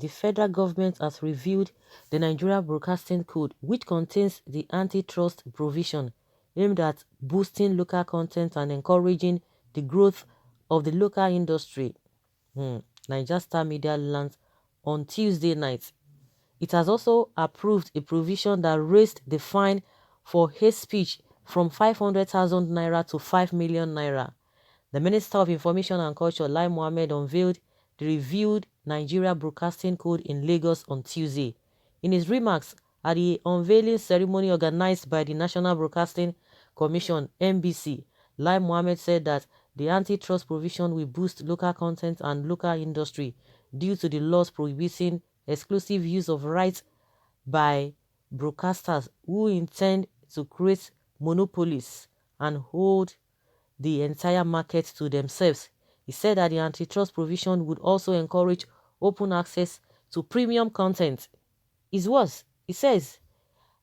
the federal government has reviewed the Nigeria Broadcasting Code, which contains the antitrust provision aimed at boosting local content and encouraging the growth of the local industry. Niger Star Media learned on Tuesday night. It has also approved a provision that raised the fine for hate speech from 500,000 naira to 5 million naira. The Minister of Information and Culture, Lai Mohammed, unveiled the reviewed Nigeria Broadcasting Code in Lagos on Tuesday. In his remarks at the unveiling ceremony organized by the National Broadcasting Commission (NBC), Lai Mohammed said that the antitrust provision will boost local content and local industry due to the laws prohibiting exclusive use of rights by broadcasters who intend to create monopolies and hold the entire market to themselves. He said that the antitrust provision would also encourage open access to premium content. His words, he says,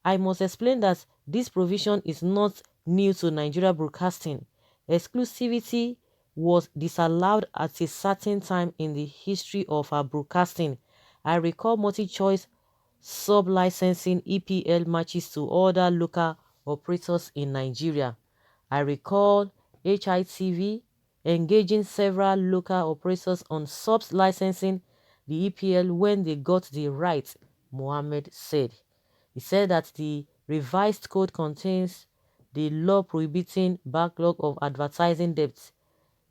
I must explain that this provision is not new to Nigeria broadcasting. Exclusivity was disallowed at a certain time in the history of our broadcasting. I recall multi-choice sub-licensing EPL matches to other local operators in Nigeria. I recall HITV engaging several local operators on sub-licensing the EPL when they got the right, Mohammed said. He said that the revised code contains the law prohibiting backlog of advertising debts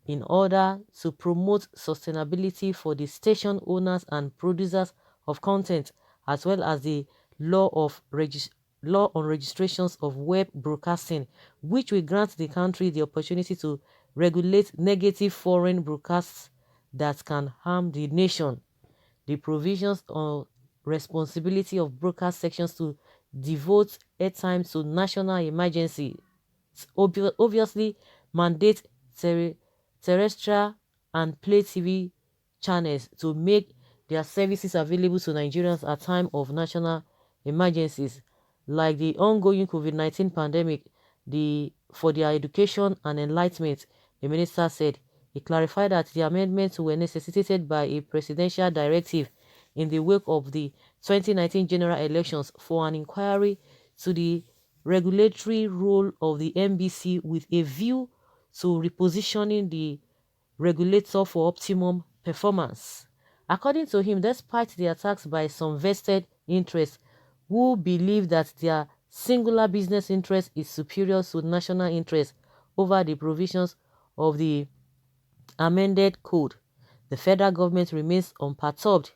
in order to promote sustainability for the station owners and producers of content, as well as the law on registrations of web broadcasting, which will grant the country the opportunity to regulate negative foreign broadcasts that can harm the nation. The provisions on responsibility of broadcast sections to devote airtime to national emergency obviously mandate terrestrial and play TV channels to make their services available to Nigerians at time of national emergencies like the ongoing COVID-19 pandemic for their education and enlightenment, the minister said. He clarified that the amendments were necessitated by a presidential directive in the wake of the 2019 general elections for an inquiry to the regulatory role of the NBC with a view to repositioning the regulator for optimum performance. According to him, despite the attacks by some vested interests who believe that their singular business interest is superior to national interest over the provisions of the amended code, the federal government remains unperturbed.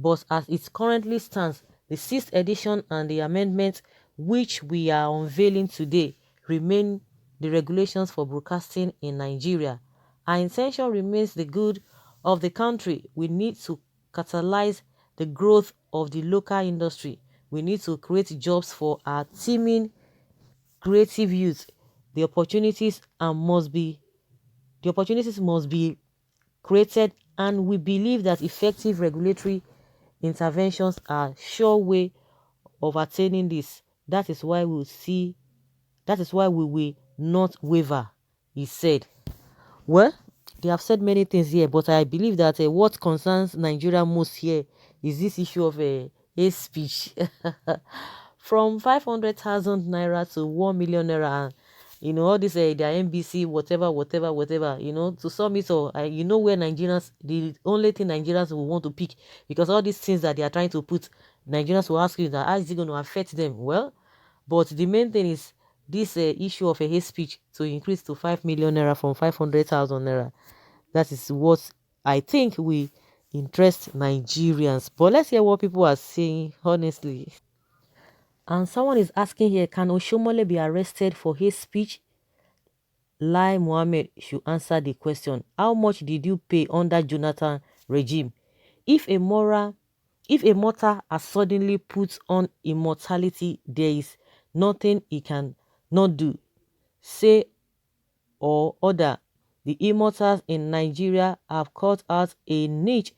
But as it currently stands, the 6th edition and the amendments which we are unveiling today remain the regulations for broadcasting in Nigeria. Our intention remains the good of the country. We need to catalyze the growth of the local industry. We need to create jobs for our teeming creative youth. The opportunities must be created, and we believe that effective regulatory interventions are sure way of attaining this. That is why we will not waver, he said. Well, they have said many things here, but I believe that what concerns Nigeria most here is this issue of hate speech. From 500,000 naira to 1 million naira, and all this their NBC, whatever, to sum it all, where Nigerians, the only thing Nigerians will want to pick, because all these things that they are trying to put, Nigerians will ask you that how is it going to affect them? Well, but the main thing is this issue of a hate speech to increase to 5 million naira from 500,000 naira. That is what I think we interest Nigerians. But let's hear what people are saying honestly. And someone is asking here, can Oshomole be arrested for hate speech? Lai Mohammed should answer the question. How much did you pay under Jonathan regime? If a mortar has suddenly put on immortality, there is nothing he can not do, say or order. The immortals in Nigeria have cut out a niche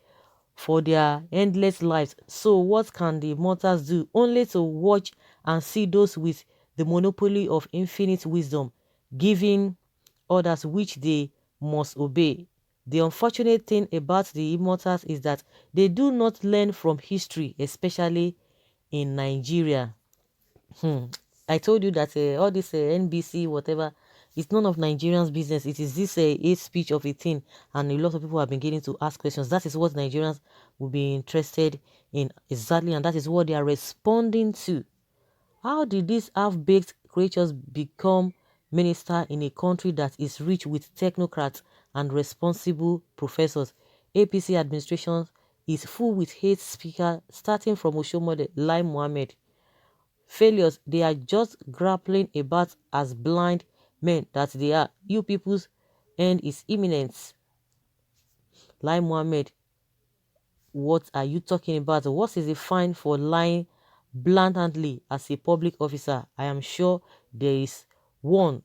for their endless lives. So what can the mortals do? Only to watch and see those with the monopoly of infinite wisdom, giving orders which they must obey. The unfortunate thing about the immortals is that they do not learn from history, especially in Nigeria. I told you that all this NBC, whatever, it's none of Nigerians' business. It is this hate speech of a thing, and a lot of people have been getting to ask questions. That is what Nigerians will be interested in exactly, and that is what they are responding to. How did these half-baked creatures become minister in a country that is rich with technocrats and responsible professors? APC administration is full with hate speakers, starting from Oshomole Lai Mohammed. Failures, they are just grappling about as blind men that they are. You people's end is imminent. Lai Mohammed, what are you talking about? What is the fine for lying blatantly as a public officer? I am sure there is one.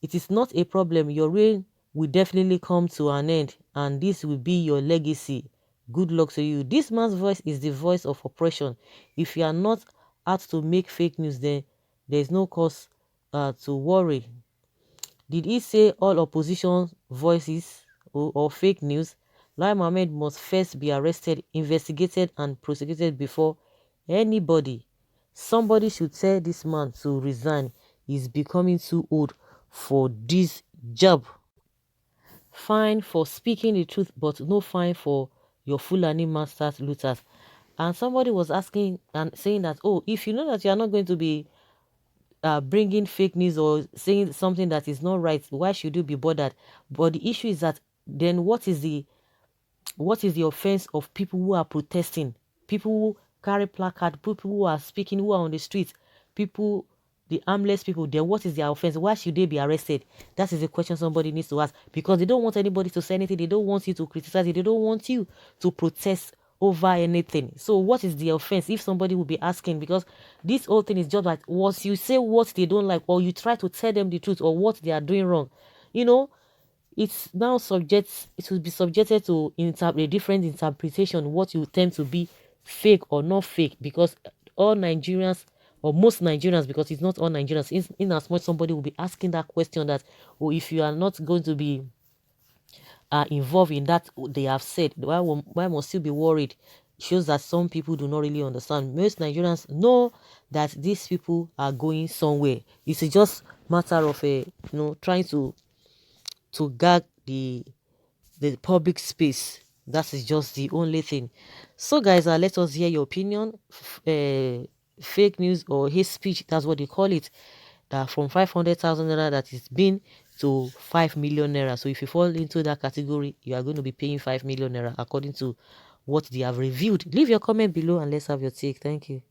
It is not a problem. Your reign will definitely come to an end, and this will be your legacy. Good luck to you. This man's voice is the voice of oppression. If you are not out to make fake news, then there is no cause to worry. Did he say all opposition voices or fake news? Lai Mohammed must first be arrested, investigated, and prosecuted before anybody. Somebody should tell this man to resign. He's becoming too old for this job. Fine for speaking the truth, but no fine for your Fulani masters looters. And somebody was asking and saying that, oh, if you know that you are not going to be bringing fake news or saying something that is not right, why should you be bothered? But the issue is that then what is the offense of people who are protesting, people who carry placard, people who are speaking, who are on the streets, people, the armless people? Then what is their offense? Why should they be arrested? That is a question somebody needs to ask, because they don't want anybody to say anything. They don't want you to criticize it. They don't want you to protest over anything. So what is the offense if somebody will be asking? Because this whole thing is just like, once you say what they don't like, or you try to tell them the truth or what they are doing wrong, you know, it's now it will be subjected to a different interpretation, what you tend to be fake or not fake, because all Nigerians, or most Nigerians, because it's not all Nigerians, in as much somebody will be asking that question that, oh, if you are not going to be involved in that they have said, why must you be worried? Shows that some people do not really understand. Most Nigerians know that these people are going somewhere. It's just matter of trying to gag the public space. That is just the only thing. So guys, let us hear your opinion. Fake news or hate speech, that's what they call it, that from 500,000 naira that is been to 5 million naira. So if you fall into that category, you are going to be paying 5 million naira according to what they have reviewed. Leave your comment below and let's have your take. Thank you.